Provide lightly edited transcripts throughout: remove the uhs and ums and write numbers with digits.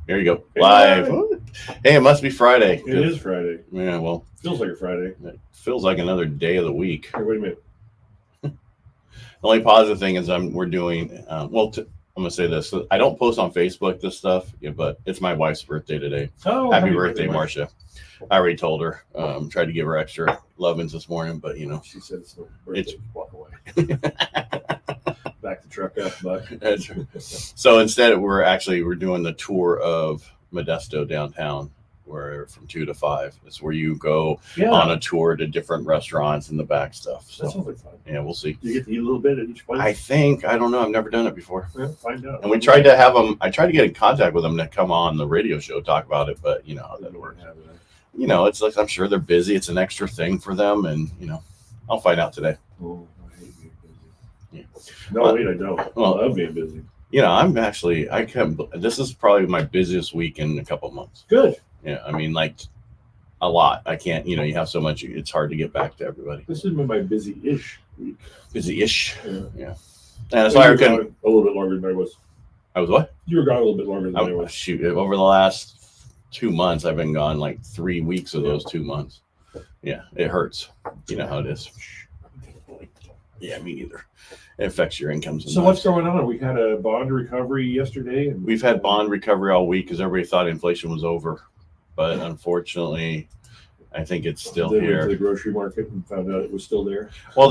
Here you go. Live. Hey, it must be Friday. It is Friday. Yeah, well. Feels like a Friday. It feels like another day of the week. Hey, wait a minute. The only positive thing is we're doing, I'm going to say this. I don't post on Facebook this stuff, but it's my wife's birthday today. Oh, Happy birthday, Marcia. I already told her. Tried to give her extra lovins this morning, but she said it's no birthday. Walk away. Back the truck up, Buck. That's right. So instead, we're doing the tour of Modesto downtown, where from 2 to 5. It's where you go on a tour to different restaurants and the back stuff. So that sounds like fun. Yeah, we'll see. You get to eat a little bit at each place. I don't know. I've never done it before. Yeah, find out. And we tried to have them. I tried to get in contact with them to come on the radio show talk about it, but how that works. It's like I'm sure they're busy. It's an extra thing for them, and I'll find out today. Oh, I hate being busy. Yeah. No, wait, I don't. Well, I love being busy. This is probably my busiest week in a couple months. Good. Yeah, I mean, like a lot. I can't, you have so much, it's hard to get back to everybody. This has been my busy-ish week. Busy-ish? Yeah. And that's why I couldn't. A little bit longer than I was. I was what? You were gone a little bit longer than I was. Shoot, over the last 2 months, I've been gone like 3 weeks of those 2 months. Yeah, it hurts. You know how it is. Yeah, me neither. It affects your incomes. So what's going on? We had a bond recovery yesterday. And we've had bond recovery all week because everybody thought inflation was over. But unfortunately, I think it's still here. They went to the grocery market and found out it was still there. Well,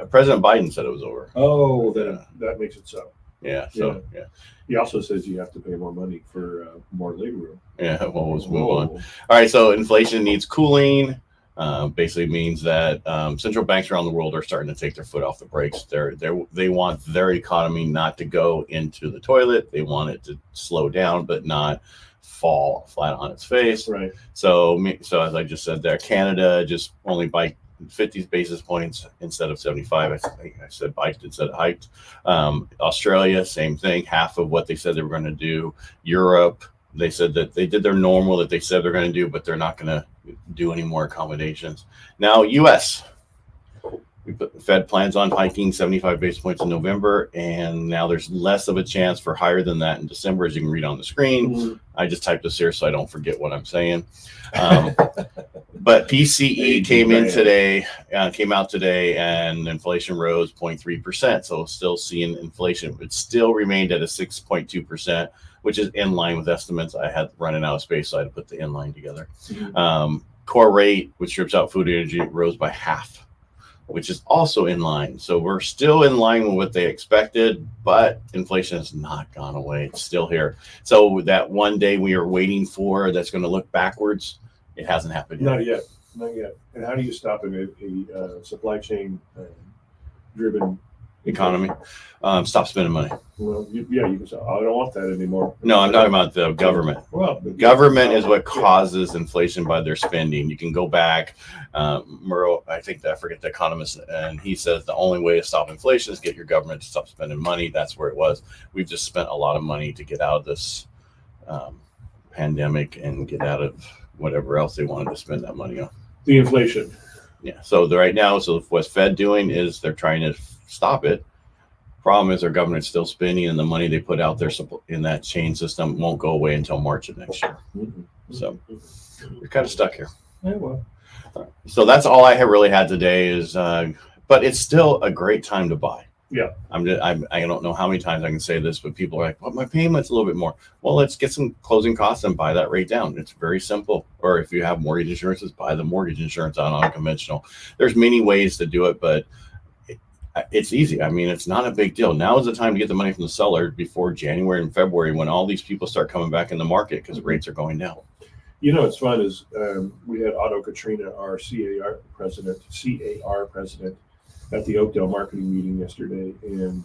President Biden said it was over. Oh, that makes it so. Yeah. So yeah. He also says you have to pay more money for more labor room. Yeah. Well, let's move on. All right. So inflation needs cooling. Basically means that central banks around the world are starting to take their foot off the brakes. They want their economy not to go into the toilet. They want it to slow down, but not fall flat on its face. Right. So as I just said there, Canada just only by 50 basis points instead of 75. I said biked instead of hiked. Australia, same thing, half of what they said they were going to do. Europe, they said that they did their normal that they said they're going to do, but they're not going to do any more accommodations. Now, U.S., the Fed plans on hiking 75 basis points in November, and now there's less of a chance for higher than that in December, as you can read on the screen. Mm-hmm. I just typed this here so I don't forget what I'm saying. But PCE came out today, and inflation rose 0.3%. So still seeing inflation, it still remained at a 6.2%, which is in line with estimates. I had running out of space, so I had to put the in line together. Mm-hmm. Core rate, which strips out food energy, rose by half, which is also in line. So we're still in line with what they expected, but inflation has not gone away. It's still here. So that one day we are waiting for that's going to look backwards, it hasn't happened yet. Not yet. And how do you stop a supply chain driven economy? Stop spending money. Well, you can say, I don't want that anymore. No, I'm talking about the government. Well, the government is what causes inflation by their spending. You can go back. Murrow, I forget the economist, and he says the only way to stop inflation is get your government to stop spending money. That's where it was. We've just spent a lot of money to get out of this pandemic and get out of whatever else they wanted to spend that money on. The inflation. Yeah. So right now, what's Fed doing is they're trying to stop it. Problem is, our government's still spending, and the money they put out there in that chain system won't go away until March of next year. Mm-hmm. So we're kind of stuck here. Yeah, well. So that's all I have really had today. But it's still a great time to buy. Yeah. I don't know how many times I can say this, but people are like, "Well, my payment's a little bit more." Well, let's get some closing costs and buy that rate down. It's very simple. Or if you have mortgage insurances, buy the mortgage insurance on unconventional. There's many ways to do it, but it's easy. I mean, it's not a big deal. Now is the time to get the money from the seller before January and February, when all these people start coming back in the market because rates are going down. What's fun is we had Otto Katrina, our CAR president, at the Oakdale marketing meeting yesterday, and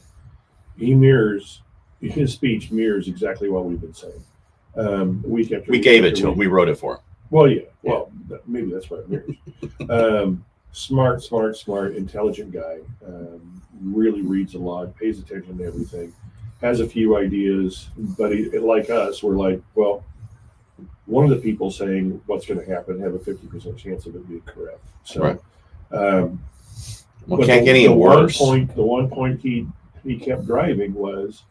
his speech mirrors exactly what we've been saying week after week. We gave it to him. We wrote it for him. Well, yeah. Well, maybe that's what it mirrors. Smart, intelligent guy. Really reads a lot, pays attention to everything, has a few ideas, but like us, we're like, well, one of the people saying what's going to happen have a 50% chance of it being correct. So, right. Well, can't get any worse. The one point he kept driving was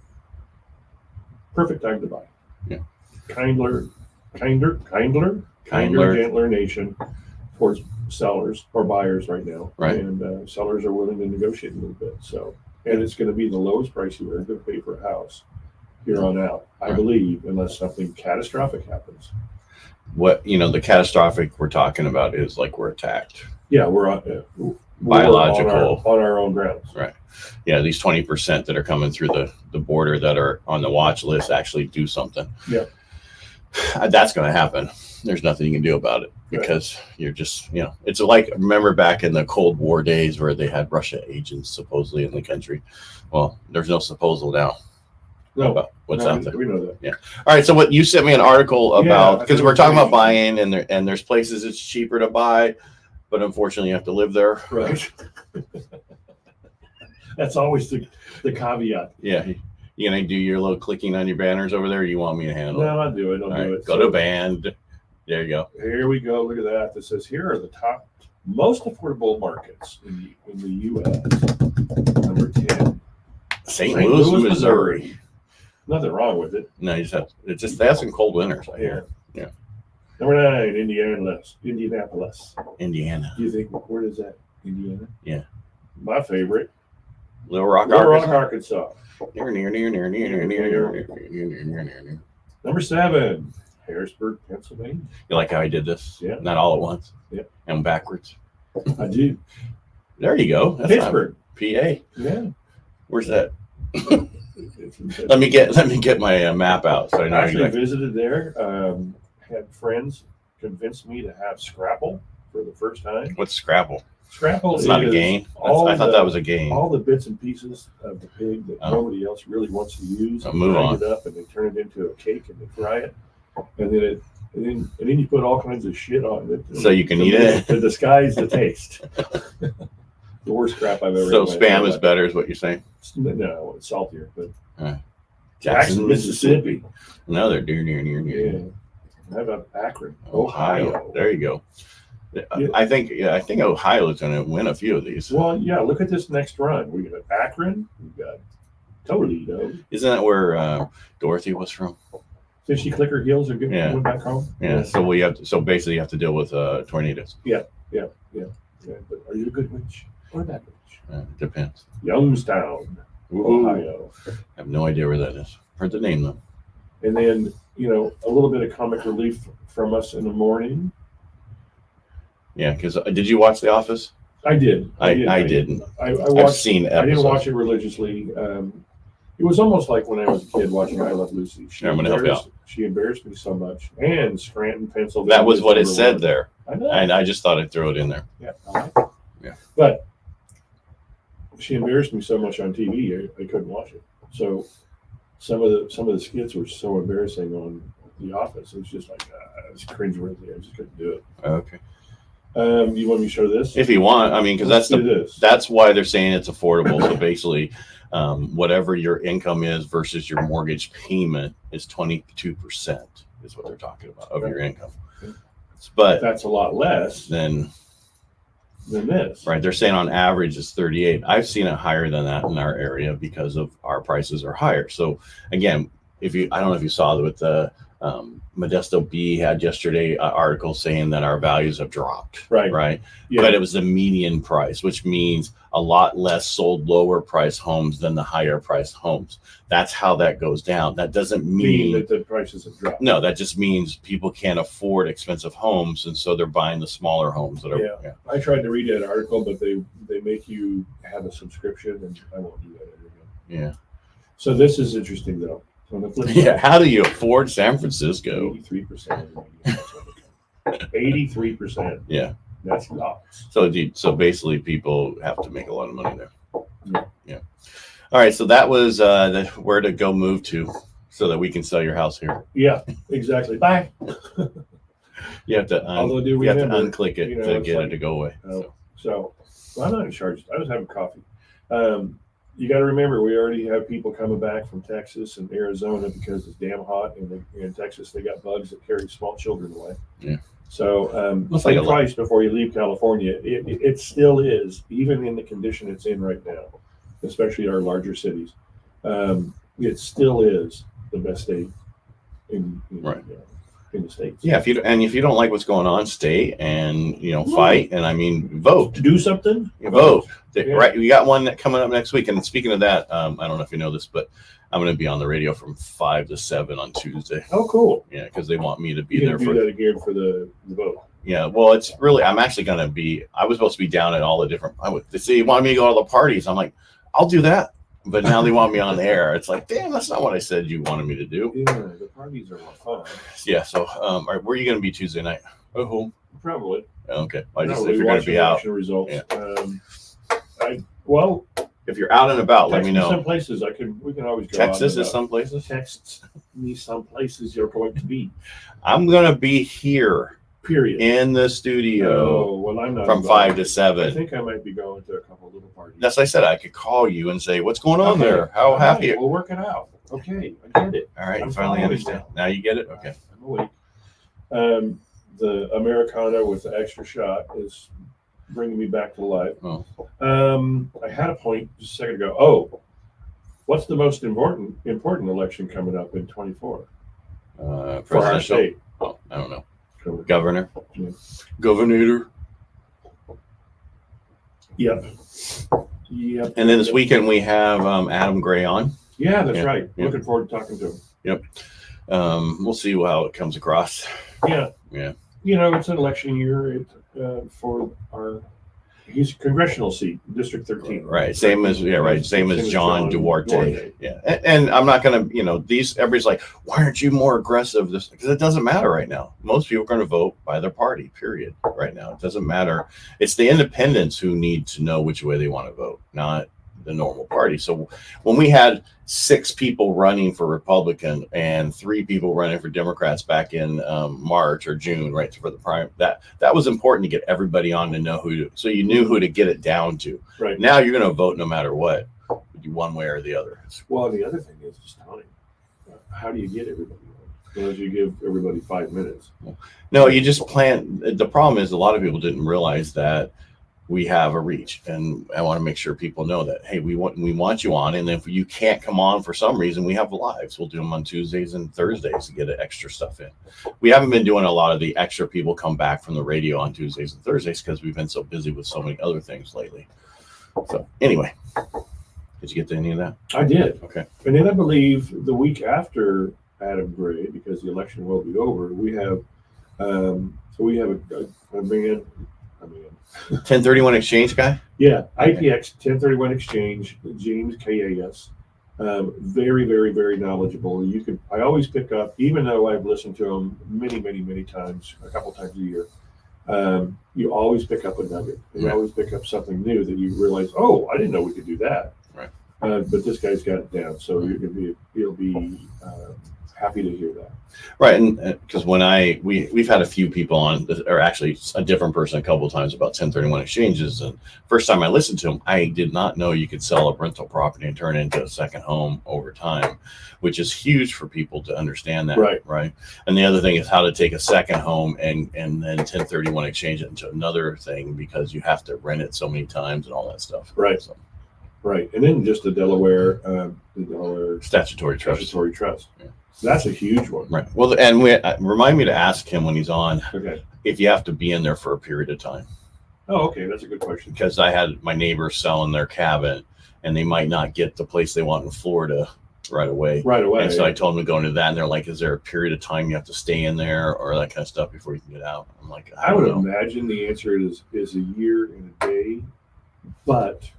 perfect time to buy. Yeah. Kindler. gentler nation towards sellers or buyers right now. Right. And sellers are willing to negotiate a little bit. So, and it's going to be the lowest price you ever going to pay for a house here on out, I believe, unless something catastrophic happens. What, the catastrophic we're talking about is like we're attacked. Yeah, we're Biological. on our own grounds. Right. Yeah, these 20% that are coming through the border that are on the watch list actually do something. Yeah. That's going to happen. There's nothing you can do about it because you're just, it's like, remember back in the Cold War days where they had Russia agents supposedly in the country. Well, there's no supposal now. No, about what's out there. We know that. Yeah. All right. So what you sent me an article about, because we're talking about buying. buying and there's places it's cheaper to buy, but unfortunately you have to live there. Right. That's always the caveat. Yeah. You gonna do your little clicking on your banners over there? Or you want me to handle it? No, I'll do it. I'll do it. Go to band. There you go. Here we go. Look at that. This says here are the top most affordable markets in the U.S. Number 10, St. Louis, Missouri. Nothing wrong with it. No, you just have. It's just they have some cold winters. I hear. Yeah. Number 9, Indianapolis. Indiana. Do you think where is that? Indiana. Yeah. My favorite. Little Rock, Arkansas. Near. Number 7, Harrisburg, Pennsylvania. You like how I did this? Yeah. Not all at once. Yeah. And backwards. I do. There you go. That's Pittsburgh, PA. Yeah. Where's that? Let me get my map out so I know I actually exactly. visited there. Had friends convince me to have Scrapple for the first time. What's Scrabble? Scrapple It's is not a game. I thought that was a game. All the bits and pieces of the pig that nobody else really wants to use. Move on. It up and they turn it into a cake and they fry it, and then you put all kinds of shit on it so you can eat it to disguise the taste. The worst crap I've ever. So spam is better, is what you're saying? No, it's saltier, but Jackson, Mississippi. No, they're near. Yeah. How about Akron, Ohio? There you go. Yeah. I think Ohio is going to win a few of these. Well, yeah. Look at this next run. We got Akron. We got Toledo. Isn't that where Dorothy was from? Did she click her heels or went back home? Yeah. So basically you have to deal with tornadoes. Yeah. But are you a good witch or a bad witch? It depends. Youngstown, Ohio. I have no idea where that is. Heard the name though. And then a little bit of comic relief from us in the morning. Yeah, because did you watch The Office? I did. I didn't. I've seen episodes. I didn't watch it religiously. It was almost like when I was a kid watching I Love Lucy. I'm going to help you out. She embarrassed me so much. And Scranton, Pennsylvania. That was what it said there. I know. And I just thought I'd throw it in there. Yeah. I like it. Yeah. But she embarrassed me so much on TV, I couldn't watch it. So some of the skits were so embarrassing on The Office. It was just like it was cringeworthy. I just couldn't do it. Okay. You want me to show this? If you want, I mean, because this. that's why they're saying it's affordable. So basically, whatever your income is versus your mortgage payment is 22% is what they're talking about of your income. But that's a lot less than this. Right. They're saying on average it's 38. I've seen it higher than that in our area because of our prices are higher. So again, I don't know if you saw with the Modesto B had yesterday an article saying that our values have dropped. Right. Yeah. But it was the median price, which means a lot less sold lower price homes than the higher priced homes. That's how that goes down. That doesn't mean that the prices have dropped. No, that just means people can't afford expensive homes, and so they're buying the smaller homes that are. Yeah. I tried to read that article, but they make you have a subscription, and I won't do that anymore. Yeah. So this is interesting, though. Yeah, how do you afford San Francisco? 83%. 83%. Yeah, that's lots. So basically, people have to make a lot of money there. Yeah. All right, so that was where to go move to, so that we can sell your house here. Yeah, exactly. Bye. You have to unclick it to get it to go away. So I'm not in charge. I was having coffee. You got to remember, we already have people coming back from Texas and Arizona because it's damn hot, and in Texas they got bugs that carry small children away. Yeah. So think twice before you leave California. It still is, even in the condition it's in right now, especially our larger cities. It still is the best state in Right. In the States. Yeah, if you don't like what's going on, stay and fight, and I mean vote. Do something. Vote. Yeah. Right, we got one that coming up next week. And speaking of that, I don't know if you know this, but I'm going to be on the radio from 5 to 7 on Tuesday. Oh, cool. Yeah, because they want me to be You there can do that again for the vote. Yeah, well, it's really. I'm actually going to be. I was supposed to be down at all the different. They say, wanted me to go to all the parties. I'm like, I'll do that. But now they want me on the air. It's like, damn, that's not what I said you wanted me to do. Yeah, the parties are more fun. Yeah. So, all right, where are you going to be Tuesday night? Oh, probably. Okay. I just Probably if you're going to be out. Results. Yeah. Well, if you're out and about, let me know. Some places we can always go. Texas is some places. Text me some places you're going to be. I'm going to be here. Period. In the studio. Oh, well, I'm not from involved. 5 to 7. I think I might be going to a couple of little parties. That's what I said. I could call you and say, "What's going on there? How All happy?" right, we'll work it out. Okay, I get it. All right, I'm you finally following understand. Now you get it. Okay. I'm awake. The Americano with the extra shot is bringing me back to life. Oh. I had a point just a second ago. Oh, what's the most important election coming up in 24 for our Presidential. state? Oh, I don't know. Governor. Governor. Yeah. Governor. Yep. And then this weekend we have Adam Gray on. Yeah, that's Yeah, right. yeah. Looking forward to talking to him. We'll see how it comes across. Yeah. Yeah. It's an election year for he's congressional seat, District 13. Right. Same as John Duarte. Yeah. And I'm not going to, everybody's like, why aren't you more aggressive? Because it doesn't matter right now. Most people are going to vote by their party, period. Right now. It doesn't matter. It's the independents who need to know which way they want to vote, not the normal party. So when we had 6 people running for Republican and 3 people running for Democrats back in March or June, right, for the prime, that was important to get everybody on to know so you knew who to get it down to. Right. Now you're going to vote no matter what, one way or the other. Well, the other thing is just time. How do you get everybody on? As you give everybody 5 minutes. No, you just plan. The problem is a lot of people didn't realize that we have a reach, and I want to make sure people know that, hey, we want you on, and if you can't come on for some reason, we have lives. We'll do them on Tuesdays and Thursdays to get extra stuff in. We haven't been doing a lot of the extra people come back from the radio on Tuesdays and Thursdays because we've been so busy with so many other things lately. So anyway, did you get to any of that? I did. Okay. And then I believe the week after Adam Gray, because the election will be over, we have a man. 1031 exchange guy? Yeah, IPX 1031 Exchange, James KAS. Very, very, very knowledgeable. I always pick up, even though I've listened to him many, many, many times, a couple times a year. You always pick up a nugget. You always pick up something new that you realize, oh, I didn't know we could do that. Right. But this guy's got it down, so you'll be happy to hear that. Right, and because we've had a few people on, or actually a different person a couple of times about 1031 exchanges, and first time I listened to them, I did not know you could sell a rental property and turn it into a second home over time, which is huge for people to understand that. Right. And the other thing is how to take a second home and then 1031 exchange it into another thing, because you have to rent it so many times and all that stuff. Right. So. Right, and then just the Delaware statutory trust. Yeah. That's a huge one. Right. Well, and remind me to ask him when he's on if you have to be in there for a period of time. Oh, okay. That's a good question. Because I had my neighbors selling their cabin, and they might not get the place they want in Florida right away. And so I told them to go into that, and they're like, is there a period of time you have to stay in there or that kind of stuff before you can get out? I'm like, I would imagine the answer is a year and a day, but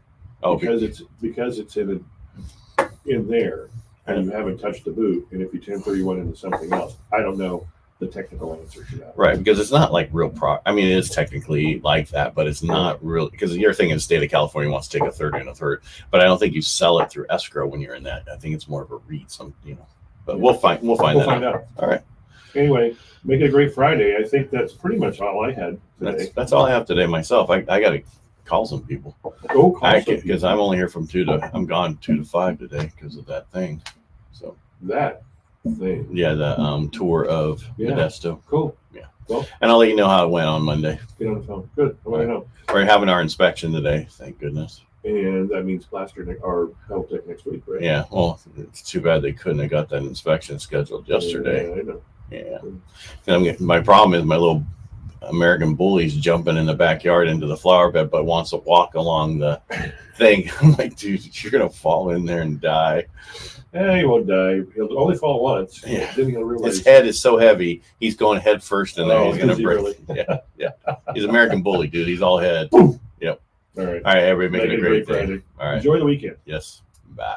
because it's in there. And you haven't touched the boot, and if you 1031 into something else, I don't know the technical answer to that. Right, because it's not like real I mean, it is technically like that, but it's not real, because your thing is the state of California wants to take a third and a third, but I don't think you sell it through escrow when you're in that. I think it's more of a REIT, but we'll find out. All right. Anyway, make it a great Friday. I think that's pretty much all I had today. That's all I have today myself. I got to call some people. Go call some people. Because I'm only here from I'm gone 2 to 5 today because of that thing. So that thing. Yeah, the tour of Modesto. Cool. Yeah. Well, and I'll let you know how it went on Monday. Get on the phone. Good. I'll let you know. We're having our inspection today. Thank goodness. and that means plaster or health tech next week, right? Yeah. Well, it's too bad they couldn't have got that inspection scheduled yesterday. Yeah, I know. Yeah. My problem is my little American bully's jumping in the backyard into the flower bed, but wants to walk along the thing. I'm like, dude, you're gonna fall in there and die. He won't die. He'll only fall once. Yeah. Then he'll realize His head is so heavy, he's going head first in there. Oh, He's gonna is he break. really? Yeah. He's American bully, dude. He's all head. All right. All right, everybody, make it a great day. Friday. All right. Enjoy the weekend. Yes. Bye.